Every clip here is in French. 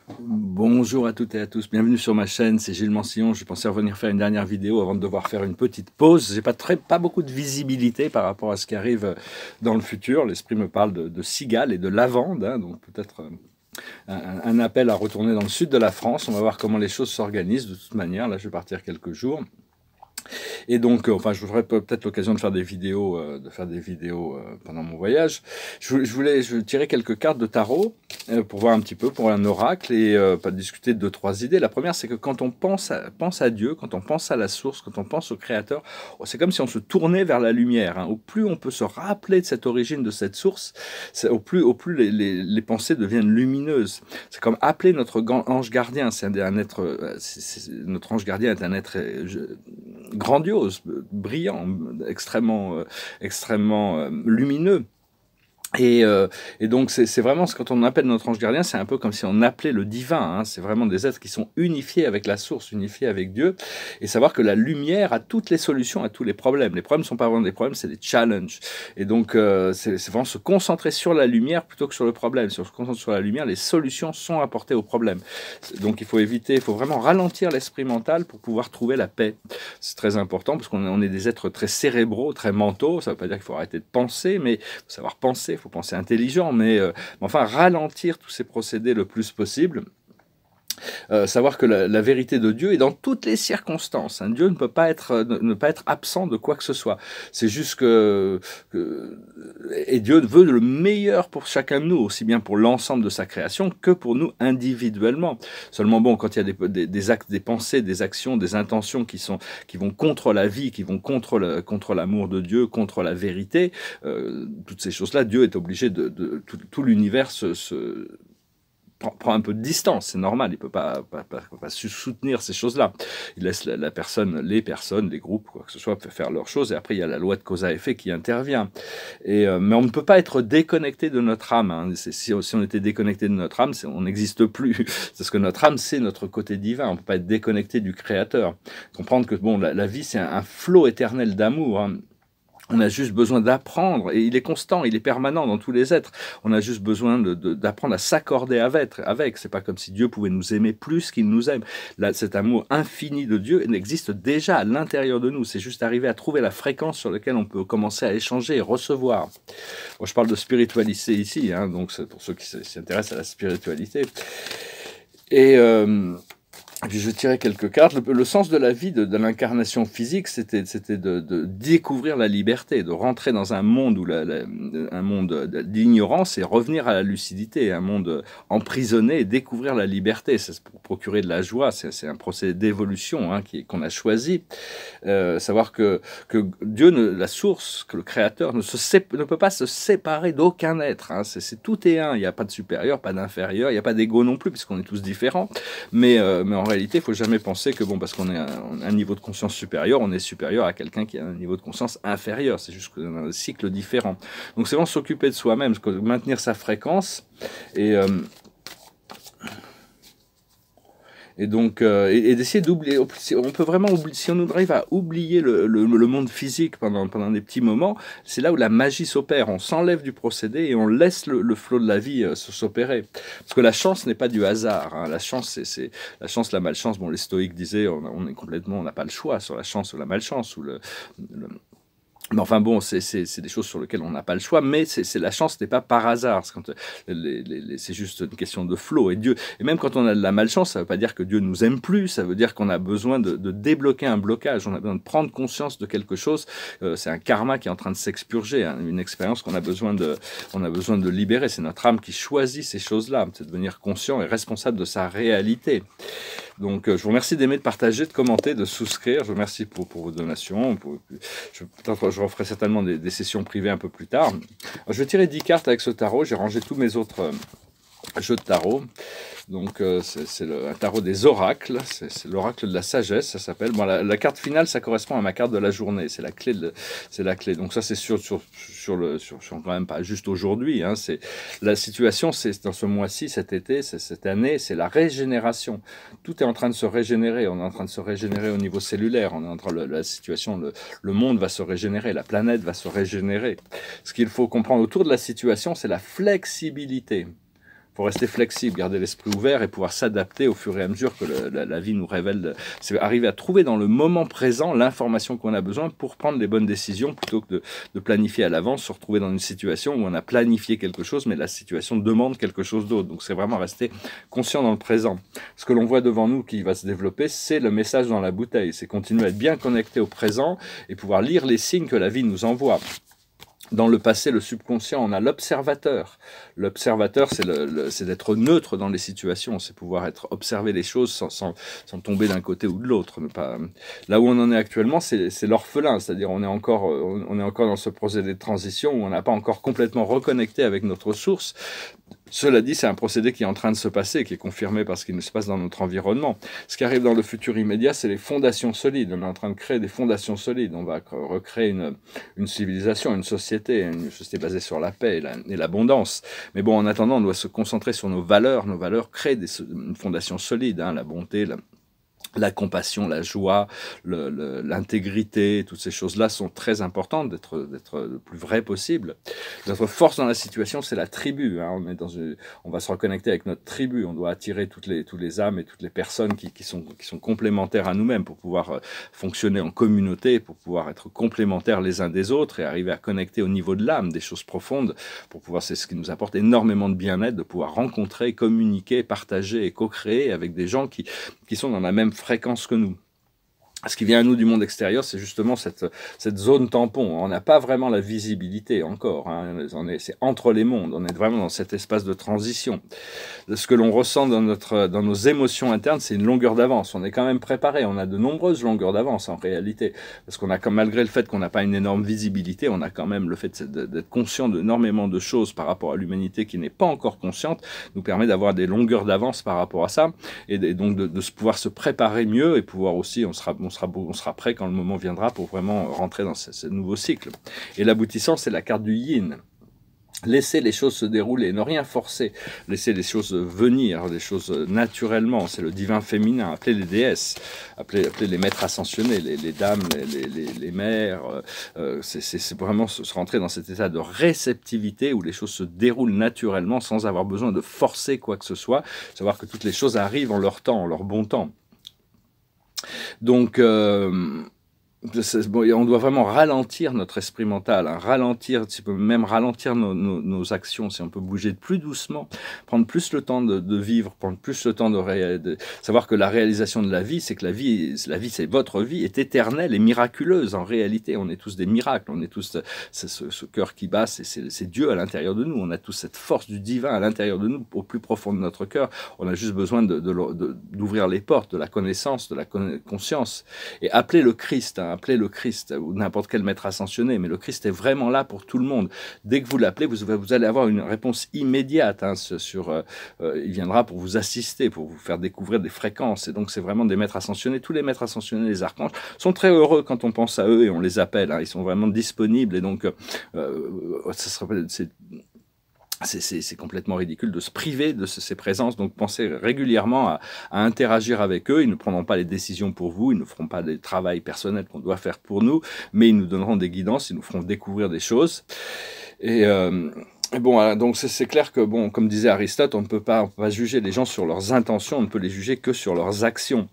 Bonjour à toutes et à tous, bienvenue sur ma chaîne, c'est Gilles Mansillon. Je pensais revenir faire une dernière vidéo avant de devoir faire une petite pause. J'ai pas beaucoup de visibilité par rapport à ce qui arrive dans le futur. L'esprit me parle de cigales et de lavande, hein, donc peut-être un appel à retourner dans le sud de la France. On va voir comment les choses s'organisent de toute manière. Là, je vais partir quelques jours. Et donc, enfin, je voudrais peut-être l'occasion de faire des vidéos, pendant mon voyage. Je tirer quelques cartes de tarot pour voir un petit peu, pour un oracle et pas discuter de deux, trois idées. La première, c'est que quand on pense à Dieu, quand on pense à la source, quand on pense au Créateur, c'est comme si on se tournait vers la lumière. Hein. Au plus on peut se rappeler de cette origine, de cette source, au plus les pensées deviennent lumineuses. C'est comme appeler notre ange gardien. C'est un être, notre ange gardien est un être grandiose, brillant, extrêmement lumineux. Et donc c'est vraiment, quand on appelle notre ange gardien, c'est un peu comme si on appelait le divin, hein. C'est vraiment des êtres qui sont unifiés avec la source, unifiés avec Dieu, et savoir que la lumière a toutes les solutions à tous les problèmes. Les problèmes ne sont pas vraiment des problèmes, c'est des challenges. Et donc c'est vraiment se concentrer sur la lumière plutôt que sur le problème. Si on se concentre sur la lumière, les solutions sont apportées au problème. Donc il faut vraiment ralentir l'esprit mental pour pouvoir trouver la paix. C'est très important parce qu'on est des êtres très cérébraux, très mentaux. Ça ne veut pas dire qu'il faut arrêter de penser, mais il faut savoir penser. Il faut penser intelligent, mais enfin ralentir tous ces procédés le plus possible. Savoir que la vérité de Dieu est dans toutes les circonstances. Hein. Dieu ne peut pas ne pas être absent de quoi que ce soit. C'est juste et Dieu veut le meilleur pour chacun de nous, aussi bien pour l'ensemble de sa création que pour nous individuellement. Seulement bon, quand il y a des actes, des pensées, des actions, des intentions qui vont contre la vie, qui vont contre l'amour de Dieu, contre la vérité, toutes ces choses-là, Dieu est obligé tout l'univers prend un peu de distance, c'est normal, il ne peut pas soutenir ces choses-là. Il laisse les personnes, les groupes, quoi que ce soit, faire leurs choses, et après il y a la loi de cause à effet qui intervient. Mais on ne peut pas être déconnecté de notre âme. Hein. Si on était déconnecté de notre âme, on n'existe plus. Parce que notre âme, c'est notre côté divin. On ne peut pas être déconnecté du Créateur. Comprendre que bon, la vie, c'est un flot éternel d'amour. Hein. On a juste besoin d'apprendre, et il est constant, il est permanent dans tous les êtres. On a juste besoin d'apprendre à s'accorder avec. C'est pas comme si Dieu pouvait nous aimer plus qu'il nous aime. Là, cet amour infini de Dieu existe déjà à l'intérieur de nous. C'est juste arriver à trouver la fréquence sur laquelle on peut commencer à échanger et recevoir. Bon, je parle de spiritualité ici, hein, donc c'est pour ceux qui s'intéressent à la spiritualité. Et puis je tirais quelques cartes. Le sens de la vie, de l'incarnation physique, c'était de découvrir la liberté, de rentrer dans un monde un monde d'ignorance et revenir à la lucidité, un monde emprisonné et découvrir la liberté. C'est pour procurer de la joie. C'est un procédé d'évolution, hein, qu'on a choisi. Savoir que Dieu, la source, que le Créateur ne peut pas se séparer d'aucun être. Hein. Tout est un. Il n'y a pas de supérieur, pas d'inférieur. Il n'y a pas d'ego non plus, puisqu'on est tous différents. Mais en réalité, il ne faut jamais penser que bon, parce qu'on est un niveau de conscience supérieur, on est supérieur à quelqu'un qui a un niveau de conscience inférieur. C'est juste qu'on a un cycle différent. Donc c'est vraiment s'occuper de soi-même, maintenir sa fréquence et donc, d'essayer d'oublier, on peut vraiment oublier, si on arrive à oublier le monde physique pendant des petits moments, c'est là où la magie s'opère. On s'enlève du procédé et on laisse le flot de la vie s'opérer. Parce que la chance n'est pas du hasard. Hein. La chance, c'est la chance, la malchance. Bon, les stoïques disaient, on n'a pas le choix sur la chance ou la malchance ou mais enfin bon, c'est des choses sur lesquelles on n'a pas le choix, mais la chance n'est pas par hasard. C'est juste une question de flow. Et même quand on a de la malchance, ça ne veut pas dire que Dieu nous aime plus, ça veut dire qu'on a besoin de débloquer un blocage, on a besoin de prendre conscience de quelque chose. C'est un karma qui est en train de s'expurger, hein, une expérience qu'on a besoin de libérer. C'est notre âme qui choisit ces choses-là, c'est de devenir conscient et responsable de sa réalité. Donc, je vous remercie d'aimer, de partager, de commenter, de souscrire. Je vous remercie pour vos donations. Je referai certainement des sessions privées un peu plus tard. Alors, je vais tirer 10 cartes avec ce tarot. J'ai rangé tous mes autres jeux de tarot. Donc, c'est un tarot des oracles. C'est l'oracle de la sagesse, ça s'appelle. Bon, la carte finale, ça correspond à ma carte de la journée. C'est la clé. Donc, ça, c'est quand même pas juste aujourd'hui. Hein. La situation, c'est dans ce mois-ci, cet été, cette année, c'est la régénération. Tout est en train de se régénérer. On est en train de se régénérer au niveau cellulaire. La situation, le monde va se régénérer. La planète va se régénérer. Ce qu'il faut comprendre autour de la situation, c'est la flexibilité. faut rester flexible, garder l'esprit ouvert et pouvoir s'adapter au fur et à mesure que la vie nous révèle. C'est arriver à trouver dans le moment présent l'information qu'on a besoin pour prendre les bonnes décisions plutôt que de planifier à l'avance, se retrouver dans une situation où on a planifié quelque chose, mais la situation demande quelque chose d'autre. Donc c'est vraiment rester conscient dans le présent. Ce que l'on voit devant nous qui va se développer, c'est le message dans la bouteille. C'est continuer à être bien connecté au présent et pouvoir lire les signes que la vie nous envoie. Dans le passé, le subconscient, on a l'observateur. L'observateur, c'est d'être neutre dans les situations, c'est pouvoir observer les choses sans tomber d'un côté ou de l'autre. Là où on en est actuellement, c'est l'orphelin, c'est-à-dire on est encore dans ce procédé de transition où on n'a pas encore complètement reconnecté avec notre source. Cela dit, c'est un procédé qui est en train de se passer, qui est confirmé par ce qui se passe dans notre environnement. Ce qui arrive dans le futur immédiat, c'est les fondations solides. On est en train de créer des fondations solides. On va recréer une civilisation, une société basée sur la paix et l'abondance. Mais bon, en attendant, on doit se concentrer sur nos valeurs. Nos valeurs créent une fondation solide, la bonté, la compassion, la joie, l'intégrité, toutes ces choses-là sont très importantes d'être le plus vrai possible. Notre force dans la situation, c'est la tribu. On va se reconnecter avec notre tribu. On doit attirer toutes les âmes et toutes les personnes qui sont complémentaires à nous-mêmes pour pouvoir fonctionner en communauté, pour pouvoir être complémentaires les uns des autres et arriver à connecter au niveau de l'âme, des choses profondes, pour pouvoir, c'est ce qui nous apporte énormément de bien-être, de pouvoir rencontrer, communiquer, partager et co-créer avec des gens qui sont dans la même fréquence que nous. Ce qui vient à nous du monde extérieur, c'est justement cette zone tampon. On n'a pas vraiment la visibilité encore. C'est entre les mondes. On est vraiment dans cet espace de transition. Ce que l'on ressent dans nos émotions internes, c'est une longueur d'avance. On est quand même préparé. On a de nombreuses longueurs d'avance en réalité. Parce qu'on a, malgré le fait qu'on n'a pas une énorme visibilité, on a quand même le fait d'être conscient d'énormément de choses par rapport à l'humanité qui n'est pas encore consciente, nous permet d'avoir des longueurs d'avance par rapport à ça. Et donc de pouvoir se préparer mieux et pouvoir aussi, on sera prêt quand le moment viendra pour vraiment rentrer dans ce nouveau cycle. Et l'aboutissant, c'est la carte du yin. Laisser les choses se dérouler, ne rien forcer, laisser les choses venir, les choses naturellement, c'est le divin féminin, appelez les déesses, appelez les maîtres ascensionnés, les dames, les mères, c'est vraiment se rentrer dans cet état de réceptivité où les choses se déroulent naturellement sans avoir besoin de forcer quoi que ce soit, savoir que toutes les choses arrivent en leur temps, en leur bon temps. Donc, on doit vraiment ralentir notre esprit mental, ralentir, même ralentir nos actions, si on peut bouger plus doucement, prendre plus le temps de vivre, prendre plus le temps de savoir que la réalisation de la vie, c'est que la vie c'est votre vie, est éternelle et miraculeuse en réalité. On est tous des miracles, on est tous ce cœur qui bat, c'est Dieu à l'intérieur de nous, on a tous cette force du divin à l'intérieur de nous, au plus profond de notre cœur. On a juste besoin d'ouvrir les portes de la connaissance, de la conscience et appeler le Christ, appelez le Christ ou n'importe quel maître ascensionné, mais le Christ est vraiment là pour tout le monde. Dès que vous l'appelez, vous allez avoir une réponse immédiate. Il viendra pour vous assister, pour vous faire découvrir des fréquences. Et donc, c'est vraiment des maîtres ascensionnés. Tous les maîtres ascensionnés, les archanges, sont très heureux quand on pense à eux et on les appelle. Ils sont vraiment disponibles. Et donc, c'est complètement ridicule de se priver de ces présences, donc pensez régulièrement à interagir avec eux. Ils ne prendront pas les décisions pour vous, ils ne feront pas des travaux personnels qu'on doit faire pour nous, mais ils nous donneront des guidances, ils nous feront découvrir des choses. Et bon, donc c'est clair que, bon, comme disait Aristote, on ne peut pas juger les gens sur leurs intentions, on ne peut les juger que sur leurs actions.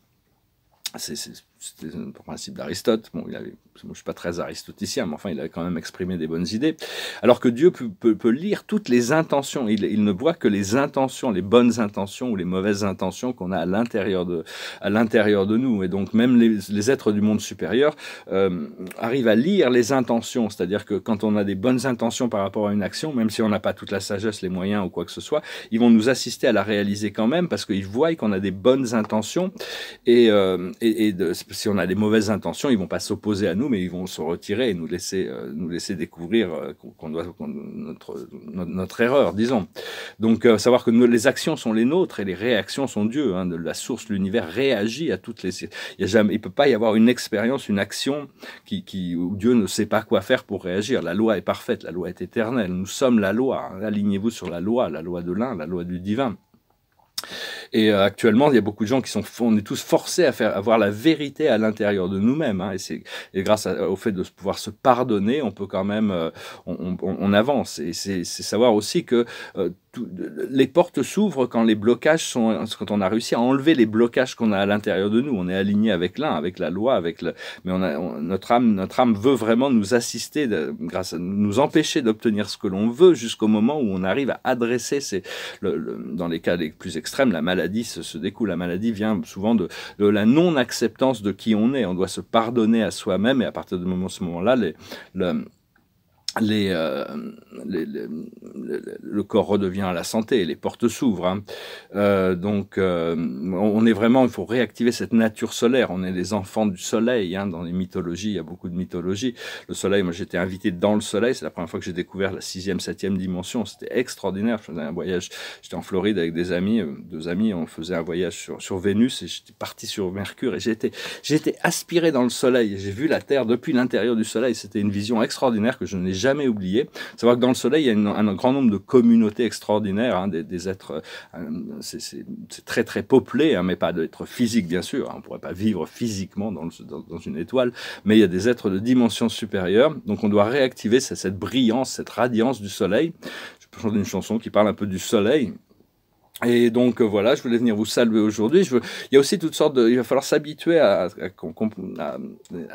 C'était le principe d'Aristote. Bon, moi, je ne suis pas très aristotélicien, mais enfin, il a quand même exprimé des bonnes idées. Alors que Dieu peut lire toutes les intentions. Il ne voit que les intentions, les bonnes intentions ou les mauvaises intentions qu'on a à l'intérieur de nous. Et donc, même les êtres du monde supérieur arrivent à lire les intentions. C'est-à-dire que quand on a des bonnes intentions par rapport à une action, même si on n'a pas toute la sagesse, les moyens ou quoi que ce soit, ils vont nous assister à la réaliser quand même parce qu'ils voient qu'on a des bonnes intentions si on a des mauvaises intentions, ils vont pas s'opposer à nous, mais ils vont se retirer et nous laisser découvrir notre erreur, disons. Donc, savoir que les actions sont les nôtres et les réactions sont Dieu. La source, l'univers réagit à toutes les. Il peut pas y avoir une expérience, une action où Dieu ne sait pas quoi faire pour réagir. La loi est parfaite, la loi est éternelle. Nous sommes la loi. Alignez-vous sur la loi de l'un, la loi du divin. Et actuellement, il y a beaucoup de gens on est tous forcés à avoir la vérité à l'intérieur de nous-mêmes. Et grâce au fait de pouvoir se pardonner, on peut quand même, on avance. Et c'est savoir aussi que les portes s'ouvrent quand les blocages quand on a réussi à enlever les blocages qu'on a à l'intérieur de nous. On est aligné avec avec la loi, mais notre âme veut vraiment nous assister, nous empêcher d'obtenir ce que l'on veut jusqu'au moment où on arrive à adresser dans les cas les plus extrêmes, la maladie se découle. La maladie vient souvent de la non-acceptance de qui on est. On doit se pardonner à soi-même et à partir de ce moment-là, le corps redevient à la santé, les portes s'ouvrent. Hein. On est vraiment, il faut réactiver cette nature solaire. On est les enfants du soleil. Hein. Dans les mythologies, il y a beaucoup de mythologies. Le soleil, moi j'étais invité dans le soleil. C'est la première fois que j'ai découvert la 6e, 7e dimension. C'était extraordinaire. Je faisais un voyage. J'étais en Floride avec des amis, 2 amis. On faisait un voyage sur Vénus et j'étais parti sur Mercure et j'ai été aspiré dans le soleil. J'ai vu la Terre depuis l'intérieur du soleil. C'était une vision extraordinaire que je n'ai jamais oublié. Savoir que dans le soleil, il y a un grand nombre de communautés extraordinaires, hein, des êtres, c'est très très peuplé, hein, mais pas d'êtres physiques bien sûr, hein, on ne pourrait pas vivre physiquement dans une étoile, mais il y a des êtres de dimension supérieure, donc on doit réactiver cette brillance, cette radiance du soleil. Je peux chanter une chanson qui parle un peu du soleil. Et donc voilà, je voulais venir vous saluer aujourd'hui. Il y a aussi toutes sortes il va falloir s'habituer à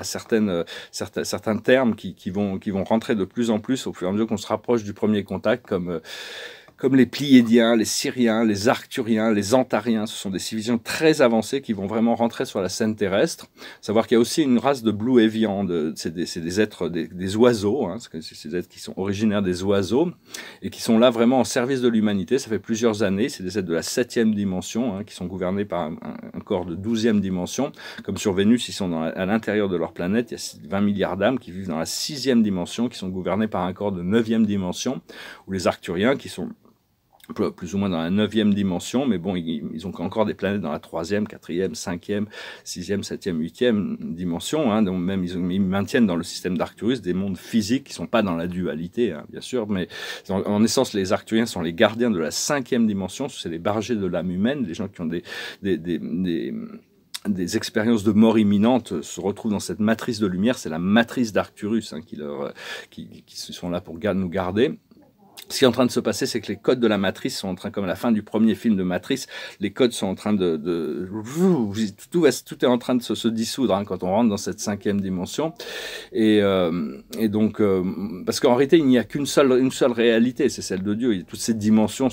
certains termes qui vont rentrer de plus en plus au fur et à mesure qu'on se rapproche du premier contact, comme les Pléiadiens, les Syriens, les Arcturiens, les Antariens. Ce sont des civilisations très avancées qui vont vraiment rentrer sur la scène terrestre. Savoir qu'il y a aussi une race de Blue Evian, c'est des êtres, des oiseaux, hein, c'est des êtres qui sont originaires des oiseaux et qui sont là vraiment en service de l'humanité. Ça fait plusieurs années, c'est des êtres de la 7e dimension, hein, qui sont gouvernés par un corps de 12e dimension. Comme sur Vénus, ils sont à l'intérieur de leur planète, il y a 20 milliards d'âmes qui vivent dans la 6e dimension, qui sont gouvernés par un corps de 9e dimension, ou les Arcturiens qui sont plus ou moins dans la 9e dimension, mais bon, ils ont encore des planètes dans la 3e, 4e, 5e, 6e, 7e, 8e dimension, hein, donc même ils maintiennent dans le système d'Arcturus des mondes physiques qui ne sont pas dans la dualité, hein, bien sûr, mais en essence, les Arcturiens sont les gardiens de la 5e dimension, c'est les bergers de l'âme humaine, les gens qui ont des expériences de mort imminente se retrouvent dans cette matrice de lumière, c'est la matrice d'Arcturus, hein, qui sont là pour nous garder. Ce qui est en train de se passer, c'est que les codes de la matrice sont en train, comme à la fin du premier film de Matrice, les codes sont en train tout est en train de se dissoudre, hein, quand on rentre dans cette 5e dimension. Et donc, parce qu'en réalité, il n'y a une seule réalité, c'est celle de Dieu. Toutes ces dimensions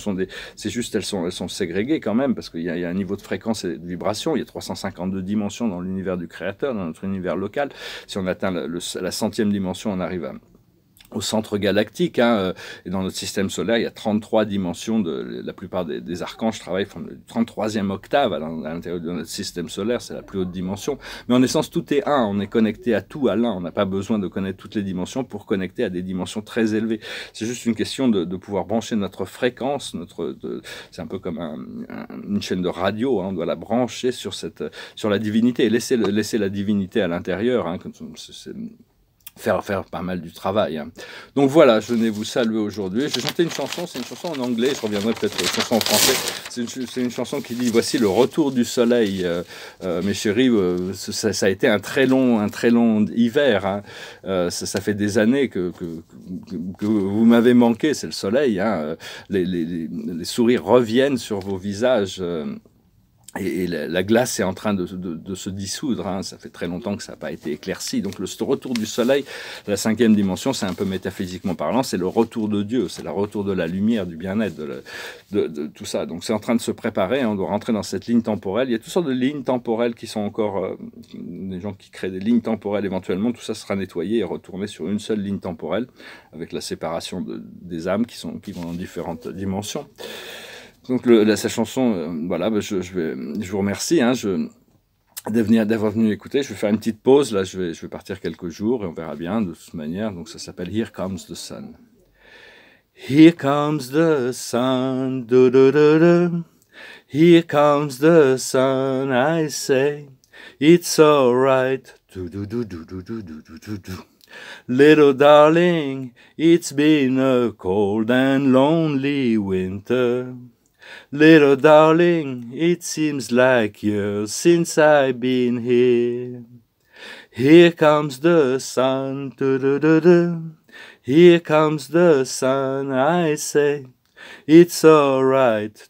c'est juste, elles sont ségrégées quand même, parce qu'il y a un niveau de fréquence et de vibration. Il y a 352 dimensions dans l'univers du Créateur, dans notre univers local. Si on atteint la 100e dimension, on arrive au centre galactique, hein, et dans notre système solaire, il y a 33 dimensions. La plupart des archanges travaillent font le 33e octave à l'intérieur de notre système solaire, c'est la plus haute dimension. Mais en essence, tout est un, on est connecté à tout, à l'un. On n'a pas besoin de connaître toutes les dimensions pour connecter à des dimensions très élevées. C'est juste une question de pouvoir brancher notre fréquence, c'est un peu comme une chaîne de radio, hein, on doit la brancher sur la divinité et laisser la divinité à l'intérieur, hein, faire pas mal du travail. Hein. Donc voilà, je venais vous saluer aujourd'hui. J'ai chanté une chanson, c'est une chanson en anglais, je reviendrai peut-être aux chansons en français. C'est une chanson qui dit « Voici le retour du soleil, mes chéris, ça a été un très long hiver. Hein. Ça fait des années que vous m'avez manqué, c'est le soleil. Hein. Les sourires reviennent sur vos visages. Et la glace est en train de se dissoudre, hein. Ça fait très longtemps que ça n'a pas été éclairci. Donc le retour du soleil, la 5e dimension, c'est un peu métaphysiquement parlant, c'est le retour de Dieu, c'est le retour de la lumière, du bien-être, de tout ça. Donc c'est en train de se préparer, hein. On doit rentrer dans cette ligne temporelle. Il y a toutes sortes de lignes temporelles qui sont encore, des gens qui créent des lignes temporelles éventuellement, tout ça sera nettoyé et retourné sur une seule ligne temporelle, avec la séparation des âmes qui vont dans différentes dimensions. Donc sa chanson, voilà, je vous remercie, hein, d'avoir venu écouter. Je vais faire une petite pause, là, je vais partir quelques jours et on verra bien de toute manière. Donc ça s'appelle Here Comes the Sun. Here comes the sun, do do do do. Here comes the sun, I say, it's alright, do do do do do do do do do. Little darling, it's been a cold and lonely winter. Little darling, it seems like years since I've been here. Here comes the sun, do do do do. Here comes the sun, I say. It's alright.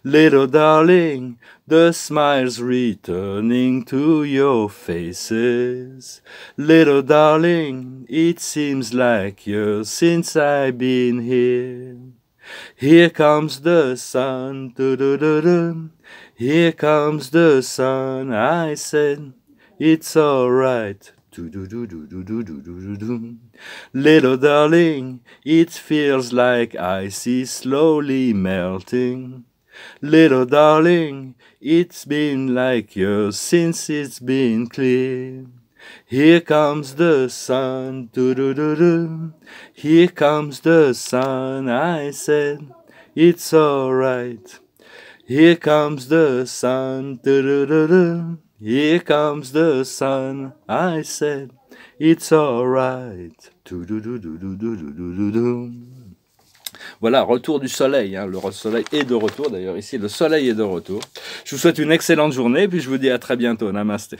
Little darling, the smile's returning to your faces. Little darling, it seems like years since I've been here. Here comes the sun, here comes the sun, I said, it's alright. Little darling, it feels like ice is slowly melting. Little darling, it's been like years since it's been clear. Here comes the sun, here comes the sun, I said, it's alright. Here comes the sun, here comes the sun, I said, it's alright. Voilà, retour du soleil, hein. Le soleil est de retour, d'ailleurs ici le soleil est de retour. Je vous souhaite une excellente journée, puis je vous dis à très bientôt, namasté.